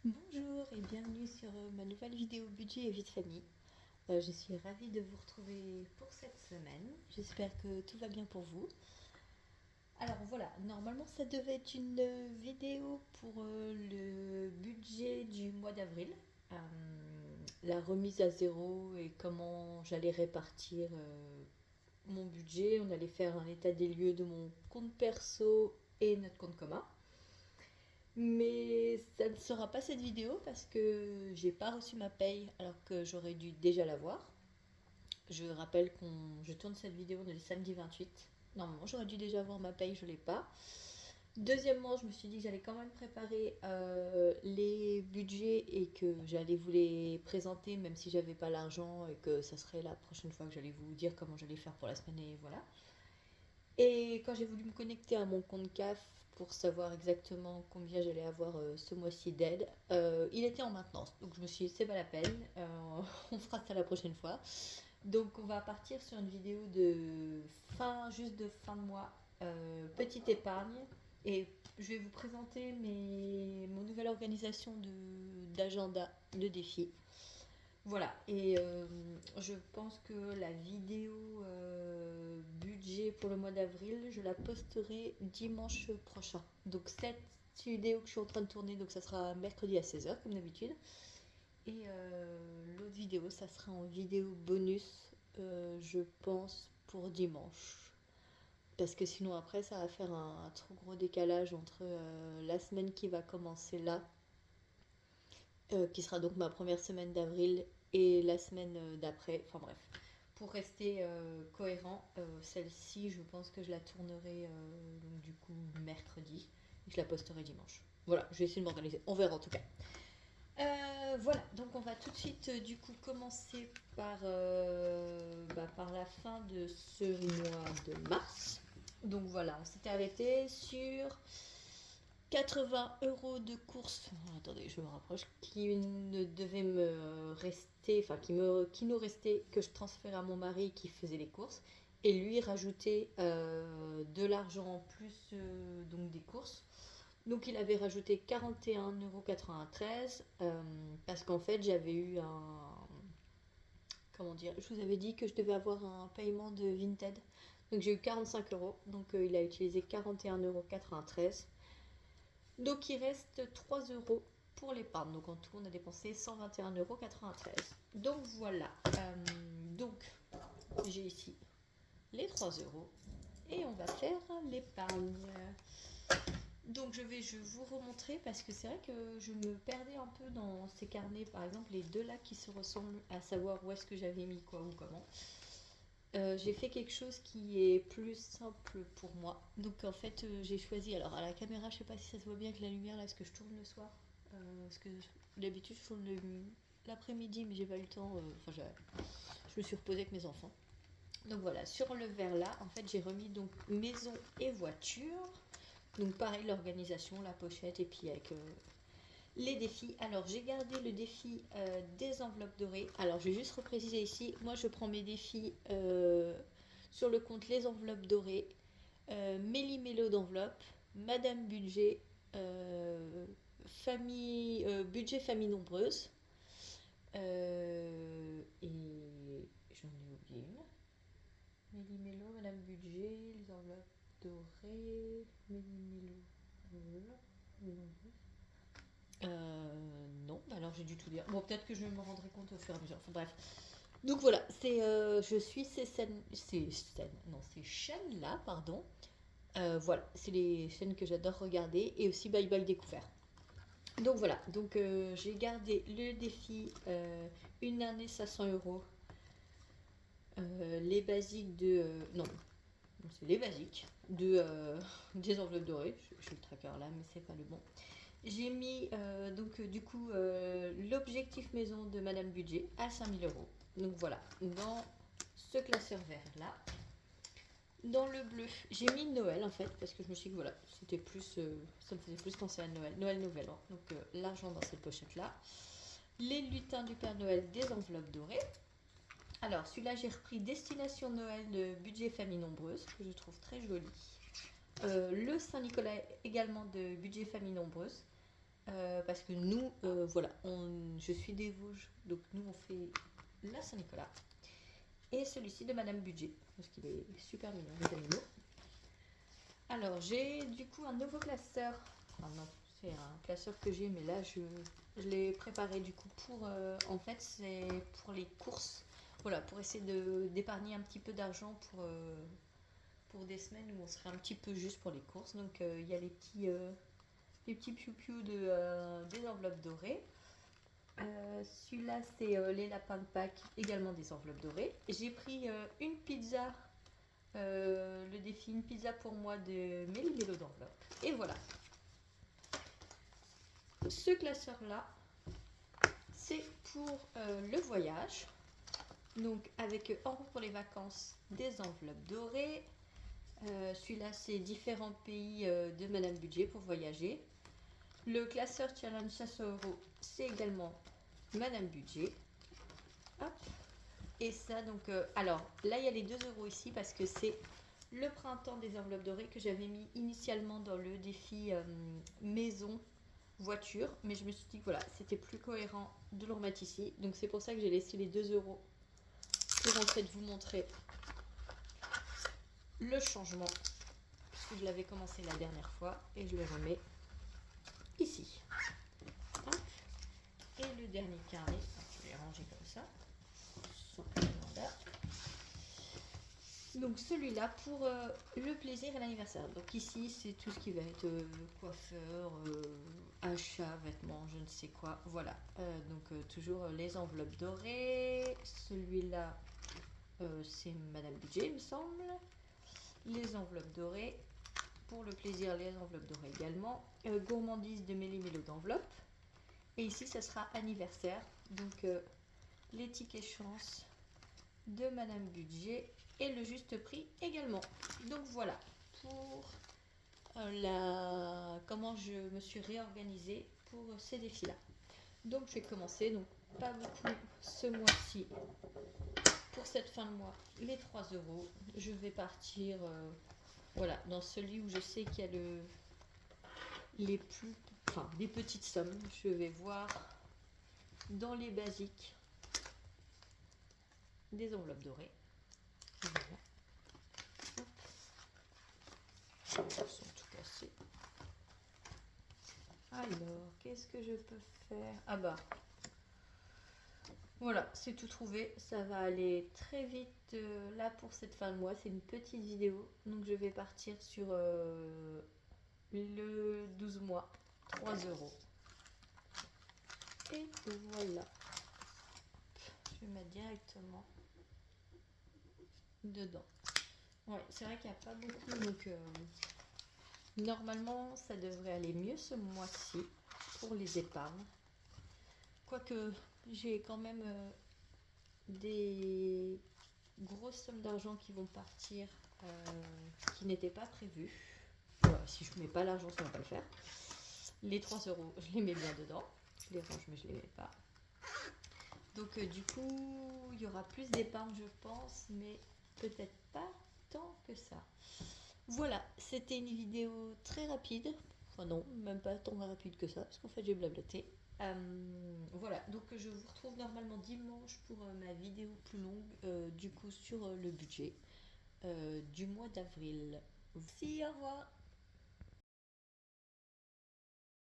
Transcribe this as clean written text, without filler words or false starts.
Bonjour et bienvenue sur ma nouvelle vidéo budget et vie de famille. Je suis ravie de vous retrouver pour cette semaine. J'espère que tout va bien pour vous. Alors voilà, normalement ça devait être une vidéo pour le budget du mois d'avril. Euh, la remise à zéro et comment j'allais répartir mon budget. On allait faire un état des lieux de mon compte perso et notre compte commun. Mais ça ne sera pas cette vidéo parce que j'ai pas reçu ma paye alors que j'aurais dû déjà l'avoir. Je rappelle je tourne cette vidéo le samedi 28. Normalement, j'aurais dû déjà avoir ma paye, je l'ai pas. Deuxièmement, je me suis dit que j'allais quand même préparer les budgets et que j'allais vous les présenter même si j'avais pas l'argent et que ça serait la prochaine fois que j'allais vous dire comment j'allais faire pour la semaine et voilà. Et quand j'ai voulu me connecter à mon compte CAF pour savoir exactement combien j'allais avoir ce mois-ci d'aide, il était en maintenance. Donc je me suis dit, c'est pas la peine, on fera ça la prochaine fois. Donc on va partir sur une vidéo juste de fin de mois, petite épargne. Et je vais vous présenter mon nouvelle organisation d'agenda de défi. Voilà, et je pense que la vidéo budget pour le mois d'avril, je la posterai dimanche prochain. Donc cette vidéo que je suis en train de tourner, donc ça sera mercredi à 16h comme d'habitude. Et l'autre vidéo, ça sera en vidéo bonus, je pense, pour dimanche. Parce que sinon après, ça va faire un trop gros décalage entre la semaine qui va commencer là qui sera donc ma première semaine d'avril et la semaine d'après. Enfin bref, pour rester cohérent, celle-ci, je pense que je la tournerai donc du coup mercredi et je la posterai dimanche. Voilà, je vais essayer de m'organiser. On verra en tout cas. Voilà, donc on va tout de suite du coup commencer par la fin de ce mois de mars. Donc voilà, on s'était arrêté sur 80 € de courses. Attendez, je me rapproche. Qui ne devait me rester, enfin qui nous restait, que je transférais à mon mari qui faisait les courses. Et lui rajouter de l'argent en plus donc des courses. Donc il avait rajouté 41,93 € parce qu'en fait j'avais eu un... Comment dire? Je vous avais dit que je devais avoir un paiement de Vinted. Donc j'ai eu 45 euros. Donc il a utilisé 41,93 €. Donc il reste 3 euros pour l'épargne. Donc en tout, on a dépensé 121,93 €. Donc voilà. Donc j'ai ici les 3 euros et on va faire l'épargne. Donc je vais vous remontrer parce que c'est vrai que je me perdais un peu dans ces carnets. Par exemple, les deux là qui se ressemblent, à savoir où est-ce que j'avais mis quoi ou comment. J'ai fait quelque chose qui est plus simple pour moi. Donc en fait, j'ai choisi. Alors à la caméra, je sais pas si ça se voit bien avec la lumière là, parce que je tourne le soir. Parce que d'habitude, je tourne l'après-midi, mais j'ai pas eu le temps. Enfin, je me suis reposée avec mes enfants. Donc voilà, sur le verre là, en fait, j'ai remis donc maison et voiture. Donc pareil, l'organisation, la pochette, et puis avec les défis. Alors j'ai gardé le défi des enveloppes dorées. Alors je vais juste repréciser ici, moi je prends mes défis sur le compte les enveloppes dorées, Méli-Mélo d'enveloppe, Madame Budget, budget famille nombreuse. Et j'en ai oublié une. Méli-Mélo, Madame Budget, les enveloppes dorées, Méli-Mélo, voilà. Non, bah alors j'ai dû tout dire. Bon, peut-être que je me rendrai compte au fur et à mesure. Enfin bref. Donc voilà, je suis ces chaînes là, pardon. Voilà, c'est les chaînes que j'adore regarder et aussi Bye Bye Découvert. Donc voilà, donc j'ai gardé le défi une année 500 euros. Les basiques non, c'est les basiques des enveloppes dorées. Je suis le tracker là, mais c'est pas le bon. J'ai mis du coup l'objectif maison de Madame Budget à 5000 euros. Donc voilà, dans ce classeur vert là. Dans le bleu, j'ai mis Noël en fait, parce que je me suis dit que voilà, c'était plus, ça me faisait plus penser à Noël, Noël Nouvel An. Donc l'argent dans cette pochette là. Les lutins du Père Noël des enveloppes dorées. Alors celui-là, j'ai repris Destination Noël de budget famille nombreuse, que je trouve très joli. Le Saint-Nicolas également de budget famille nombreuse. parce que nous, voilà, je suis des Vosges, donc nous on fait la Saint-Nicolas. Et celui-ci de Madame Budget, parce qu'il est super mignon, les animaux. Alors j'ai du coup un nouveau classeur. Enfin non, c'est un classeur que j'ai, mais là je l'ai préparé du coup pour... en fait c'est pour les courses. Voilà, pour essayer d'épargner un petit peu d'argent pour des semaines où on serait un petit peu juste pour les courses. Donc il y a les petits piou-piou des enveloppes dorées. Celui-là, c'est les lapins de Pâques, également des enveloppes dorées. J'ai pris une pizza, le défi une pizza pour moi de méli-mélo d'enveloppe. Et voilà. Ce classeur-là, c'est pour le voyage. Donc, avec en route pour les vacances, des enveloppes dorées. Celui-là, c'est différents pays de Madame Budget pour voyager. Le classeur Challenge 500 €, c'est également Madame Budget. Hop. Et ça, donc, alors là, il y a les 2 € ici parce que c'est le printemps des enveloppes dorées que j'avais mis initialement dans le défi maison voiture. Mais je me suis dit que voilà, c'était plus cohérent de le remettre ici. Donc, c'est pour ça que j'ai laissé les 2 € pour en fait vous montrer le changement. Puisque je l'avais commencé la dernière fois et je le remets ici. Hop. Et le dernier carnet, je vais ranger comme ça. Voilà. Donc celui-là pour le plaisir et l'anniversaire. Donc ici c'est tout ce qui va être coiffeur, achat, vêtements, je ne sais quoi. Voilà. Donc toujours les enveloppes dorées. Celui-là c'est Madame Budget il me semble. Les enveloppes dorées. Pour le plaisir les enveloppes dorées également. Gourmandise de méli-mélo d'enveloppe. Et ici ça sera anniversaire. Donc les tickets chance de Madame Budget et le juste prix également. Donc voilà pour comment je me suis réorganisée pour ces défis là. Donc je vais commencer, donc pas beaucoup ce mois-ci. Pour cette fin de mois, les 3 €. Je vais partir voilà, dans celui où je sais qu'il y a les petites sommes. Je vais voir dans les basiques des enveloppes dorées. Voilà. Ils sont tout cassés. Alors, qu'est-ce que je peux faire? Ah bah, voilà, c'est tout trouvé. Ça va aller très vite là pour cette fin de mois. C'est une petite vidéo. Donc, je vais partir sur le 12 mois. 3 €. Et voilà. Je vais mettre directement dedans. Ouais, c'est vrai qu'il n'y a pas beaucoup. Donc, normalement, ça devrait aller mieux ce mois-ci pour les épargnes. Quoique, j'ai quand même des grosses sommes d'argent qui vont partir qui n'étaient pas prévues. Voilà, si je ne mets pas l'argent, ça ne va pas le faire. Les 3 €, je les mets bien dedans. Je les range, mais je ne les mets pas. Donc, du coup, il y aura plus d'épargne, je pense, mais peut-être pas tant que ça. Voilà, c'était une vidéo très rapide. Enfin non, même pas tant rapide que ça, parce qu'en fait j'ai blablaté. Voilà, donc je vous retrouve normalement dimanche pour ma vidéo plus longue, du coup sur le budget du mois d'avril. Merci, au revoir.